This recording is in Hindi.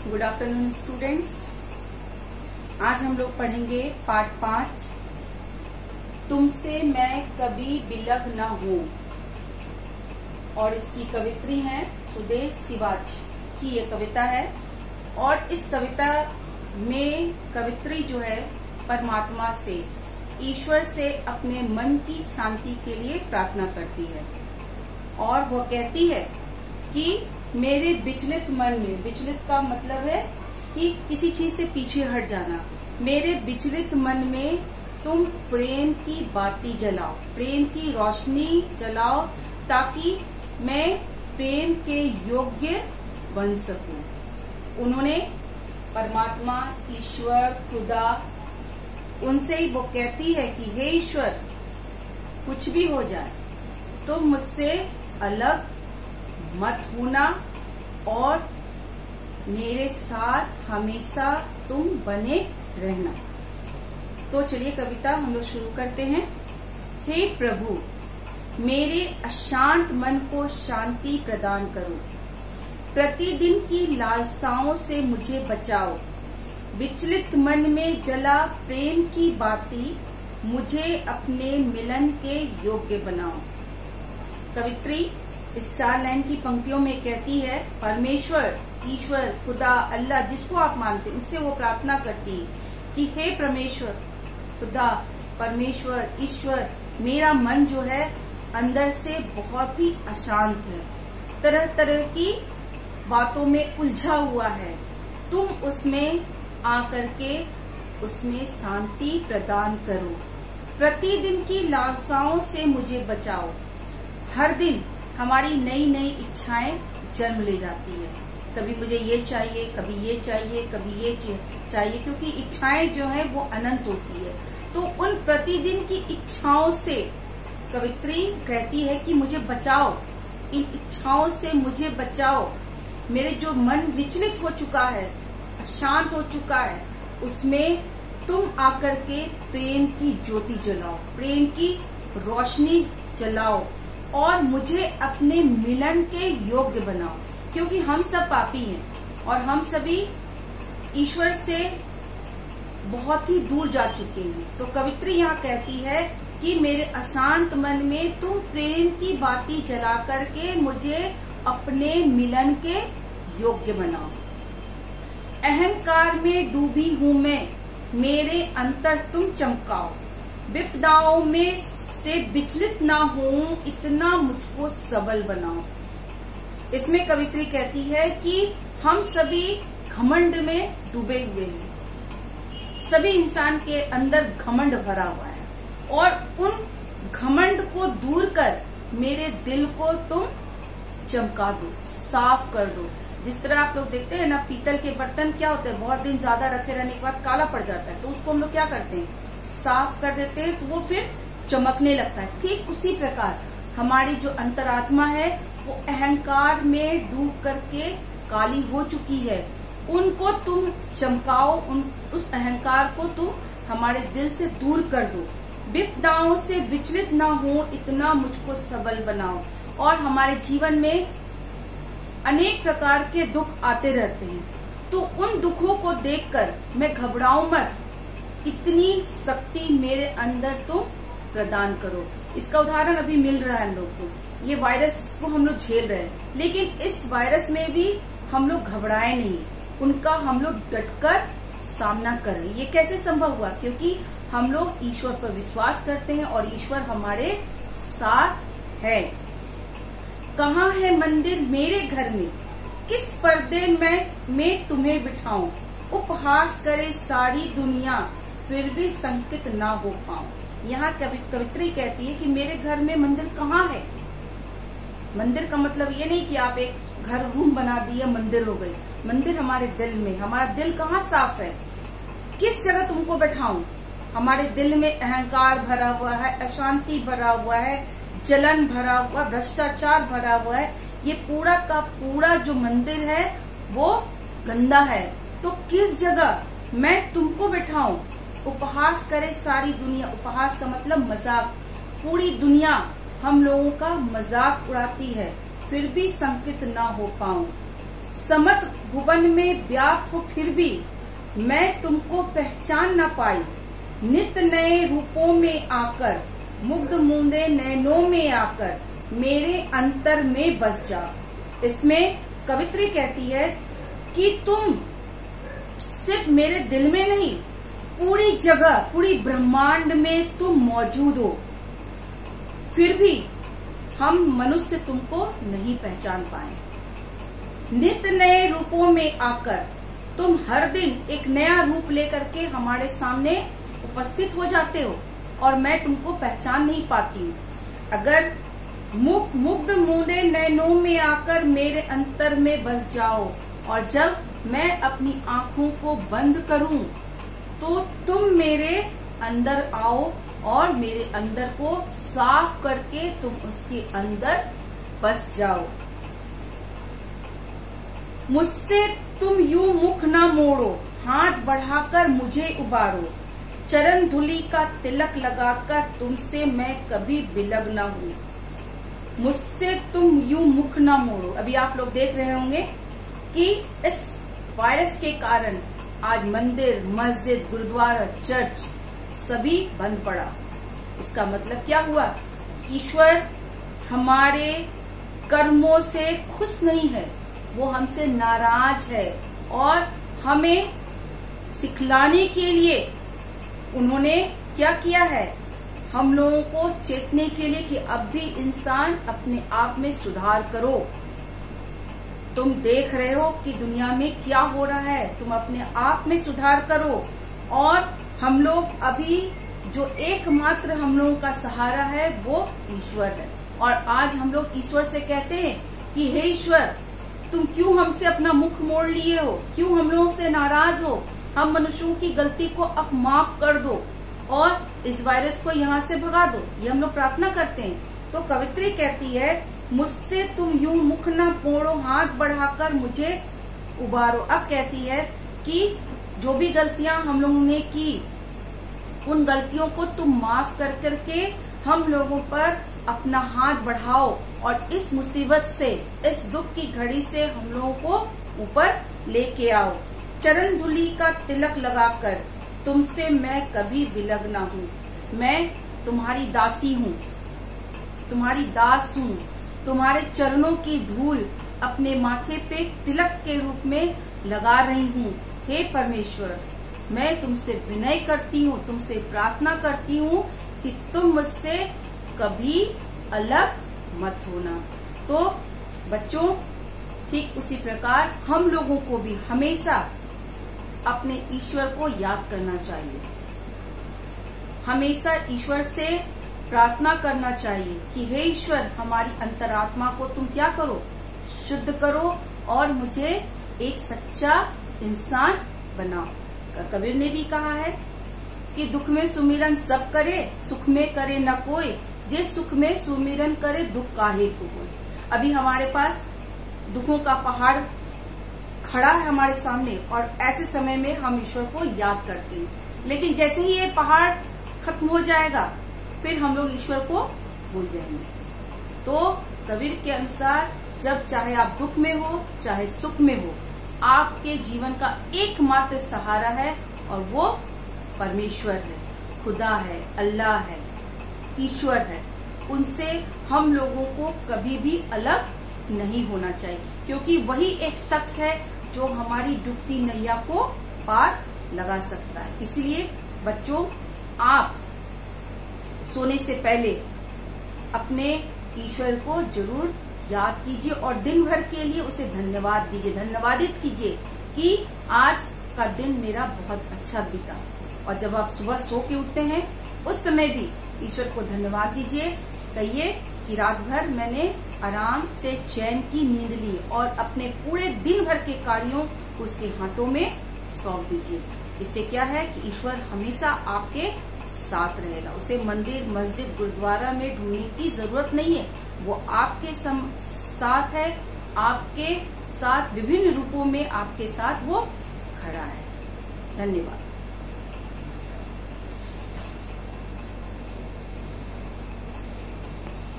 Good afternoon students. आज हम लोग पढ़ेंगे पाठ 5, तुमसे मैं कभी बिलग न हूँ। और इसकी कवित्री है सुदेव सिवाच की ये कविता है। और इस कविता में कवित्री जो है परमात्मा से, ईश्वर से अपने मन की शांति के लिए प्रार्थना करती है। और वो कहती है कि मेरे विचलित मन में, विचलित का मतलब है कि किसी चीज से पीछे हट जाना, मेरे विचलित मन में तुम प्रेम की बाती जलाओ, प्रेम की रोशनी जलाओ, ताकि मैं प्रेम के योग्य बन सकूं। उन्होंने परमात्मा, ईश्वर, खुदा, उनसे ही वो कहती है कि हे ईश्वर, कुछ भी हो जाए तो मुझसे अलग मत होना और मेरे साथ हमेशा तुम बने रहना। तो चलिए कविता हम लोग शुरू करते हैं। हे प्रभु, मेरे अशांत मन को शांति प्रदान करो, प्रतिदिन की लालसाओं से मुझे बचाओ, विचलित मन में जला प्रेम की बाती मुझे अपने मिलन के योग्य बनाओ। कवित्री इस 4 लाइन की पंक्तियों में कहती है, परमेश्वर, ईश्वर, खुदा, अल्लाह, जिसको आप मानते हैं, उससे वो प्रार्थना करती है कि हे परमेश्वर, खुदा, परमेश्वर, ईश्वर, मेरा मन जो है अंदर से बहुत ही अशांत है, तरह तरह की बातों में उलझा हुआ है। तुम उसमें आकर के उसमें शांति प्रदान करो, प्रतिदिन की लालसाओं से मुझे बचाओ। हर दिन हमारी नई नई इच्छाएं जन्म ले जाती है, कभी मुझे ये चाहिए, कभी ये चाहिए, कभी ये चाहिए, क्योंकि इच्छाएं जो है वो अनंत होती है। तो उन प्रतिदिन की इच्छाओं से कवित्री कहती है कि मुझे बचाओ, इन इच्छाओं से मुझे बचाओ। मेरे जो मन विचलित हो चुका है, अशांत हो चुका है, उसमें तुम आकर के प्रेम की ज्योति जलाओ, प्रेम की रोशनी जलाओ और मुझे अपने मिलन के योग्य बनाओ। क्योंकि हम सब पापी हैं और हम सभी ईश्वर से बहुत ही दूर जा चुके हैं। तो कवित्री यहाँ कहती है कि मेरे अशांत मन में तुम प्रेम की बाती जला करके मुझे अपने मिलन के योग्य बनाओ। अहंकार में डूबी हूँ मैं, मेरे अंतर तुम चमकाओ, विपदाओं में से विचलित ना हूँ, इतना मुझको सबल बनाओ। इसमें कवित्री कहती है कि हम सभी घमंड में डूबे हुए हैं, सभी इंसान के अंदर घमंड भरा हुआ है और उन घमंड को दूर कर मेरे दिल को तुम चमका दो, साफ कर दो। जिस तरह आप लोग देखते हैं ना, पीतल के बर्तन क्या होते हैं, बहुत दिन ज्यादा रखे रहने के बाद काला पड़ जाता है, तो उसको हम लोग क्या करते हैं, साफ कर देते हैं, तो वो फिर चमकने लगता है। ठीक उसी प्रकार हमारी जो अंतरात्मा है वो अहंकार में डूब करके काली हो चुकी है, उनको तुम चमकाओ, उस अहंकार को तुम हमारे दिल से दूर कर दो। विपदाओं से विचलित ना हो, इतना मुझको सबल बनाओ। और हमारे जीवन में अनेक प्रकार के दुख आते रहते हैं, तो उन दुखों को देखकर मैं घबराऊं मत, इतनी शक्ति मेरे अंदर तुम प्रदान करो। इसका उदाहरण अभी मिल रहा है हम लोग को, ये वायरस को हम लोग झेल रहे हैं, लेकिन इस वायरस में भी हम लोग घबराए नहीं, उनका हम लोग डटकर सामना करें। ये कैसे संभव हुआ? क्योंकि हम लोग ईश्वर पर विश्वास करते हैं और ईश्वर हमारे साथ है। कहाँ है मंदिर मेरे घर में, किस पर्दे में तुम्हें बिठाऊं, उपहास करे सारी दुनिया, फिर भी संकित ना हो पाऊं। यहाँ कवित्री कहती है कि मेरे घर में मंदिर कहाँ है। मंदिर का मतलब ये नहीं कि आप एक घर रूम बना दिए मंदिर हो गई, मंदिर हमारे दिल में। हमारा दिल कहाँ साफ है, किस जगह तुमको बैठाऊं। हमारे दिल में अहंकार भरा हुआ है, अशांति भरा हुआ है, जलन भरा हुआ, भ्रष्टाचार भरा हुआ है। ये पूरा का पूरा जो मंदिर है वो गंदा है। तो किस जगह मैं तुमको बैठाऊं। उपहास करे सारी दुनिया, उपहास का मतलब मजाक, पूरी दुनिया हम लोगों का मजाक उड़ाती है, फिर भी संकित ना हो पाऊं। समत भुवन में व्याप्त हो फिर भी मैं तुमको पहचान न पाई। नित नए रूपों में आकर, मुग्ध मूंदे नैनों में आकर मेरे अंतर में बस जा। इसमें कवित्री कहती है कि तुम सिर्फ मेरे दिल में नहीं, पूरी जगह, पूरी ब्रह्मांड में तुम मौजूद हो, फिर भी हम मनुष्य तुमको नहीं पहचान पाए। नित नए रूपों में आकर तुम हर दिन एक नया रूप लेकर के हमारे सामने उपस्थित हो जाते हो और मैं तुमको पहचान नहीं पाती हूँ। अगर मुग्ध मूंदे नैनों में आकर मेरे अंतर में बस जाओ और जब मैं अपनी आंखों को बंद करूं तो तुम मेरे अंदर आओ और मेरे अंदर को साफ करके तुम उसके अंदर बस जाओ। मुझसे तुम यूं मुख ना मोड़ो, हाथ बढ़ाकर मुझे उबारो। चरण धूलि का तिलक लगाकर तुमसे मैं कभी बिलग ना हूँ। मुझसे तुम यूं मुख ना मोड़ो। अभी आप लोग देख रहे होंगे कि इस वायरस के कारण आज मंदिर, मस्जिद, गुरुद्वारा, चर्च सभी बंद पड़ा। इसका मतलब क्या हुआ? ईश्वर हमारे कर्मों से खुश नहीं है, वो हमसे नाराज है और हमें सिखलाने के लिए उन्होंने क्या किया है? हम लोगों को चेतने के लिए कि अब भी इंसान अपने आप में सुधार करो। तुम देख रहे हो कि दुनिया में क्या हो रहा है, तुम अपने आप में सुधार करो। और हम लोग अभी जो एकमात्र हम लोगों का सहारा है वो ईश्वर है। और आज हम लोग ईश्वर से कहते हैं कि हे ईश्वर, तुम क्यों हमसे अपना मुख मोड़ लिए हो, क्यों हम लोगों से नाराज हो? हम मनुष्यों की गलती को अब माफ कर दो और इस वायरस को यहाँ से भगा दो। ये हम लोग प्रार्थना करते हैं। तो कवित्री कहती है, मुझसे तुम यूं मुख न मोड़ो, हाथ बढ़ाकर मुझे उबारो। अब कहती है कि जो भी गलतियां हम लोगों ने की, उन गलतियों को तुम माफ कर करके हम लोगों पर अपना हाथ बढ़ाओ और इस मुसीबत से, इस दुख की घड़ी से हम लोगों को ऊपर लेके आओ। चरण धूलि का तिलक लगाकर तुमसे मैं कभी बिलग ना हूँ। मैं तुम्हारी दासी हूँ, तुम्हारी दास हूँ। तुम्हारे चरणों की धूल अपने माथे पे तिलक के रूप में लगा रही हूँ। हे परमेश्वर, मैं तुमसे विनय करती हूँ, तुमसे प्रार्थना करती हूँ कि तुम मुझसे कभी अलग मत होना। तो बच्चों, ठीक उसी प्रकार हम लोगों को भी हमेशा अपने ईश्वर को याद करना चाहिए। हमेशा ईश्वर से प्रार्थना करना चाहिए कि हे ईश्वर, हमारी अंतरात्मा को तुम क्या करो, शुद्ध करो और मुझे एक सच्चा इंसान बनाओ। कबीर ने भी कहा है कि दुख में सुमिरन सब करे, सुख में करे न कोई, जे सुख में सुमिरन करे दुख काहे को होय। अभी हमारे पास दुखों का पहाड़ खड़ा है हमारे सामने और ऐसे समय में हम ईश्वर को याद करते हैं, लेकिन जैसे ही ये पहाड़ खत्म हो जाएगा फिर हम लोग ईश्वर को भूल जाएंगे। तो कबीर के अनुसार जब चाहे आप दुख में हो चाहे सुख में हो, आपके जीवन का एकमात्र सहारा है और वो परमेश्वर है, खुदा है, अल्लाह है, ईश्वर है। उनसे हम लोगों को कभी भी अलग नहीं होना चाहिए, क्योंकि वही एक शख्स है जो हमारी डूबती नैया को पार लगा सकता है। इसलिए बच्चों, आप सोने से पहले अपने ईश्वर को जरूर याद कीजिए और दिन भर के लिए उसे धन्यवाद दीजिए, धन्यवादित कीजिए कि आज का दिन मेरा बहुत अच्छा बीता। और जब आप सुबह सो के उठते हैं उस समय भी ईश्वर को धन्यवाद दीजिए। कहिए कि रात भर मैंने आराम से चैन की नींद ली और अपने पूरे दिन भर के कार्यों को उसके हाथों में सौंप दीजिए। इससे क्या है कि ईश्वर हमेशा आपके साथ रहेगा। उसे मंदिर, मस्जिद, गुरुद्वारा में ढूंढने की जरूरत नहीं है, वो आपके साथ है, आपके साथ विभिन्न रूपों में आपके साथ वो खड़ा है। धन्यवाद।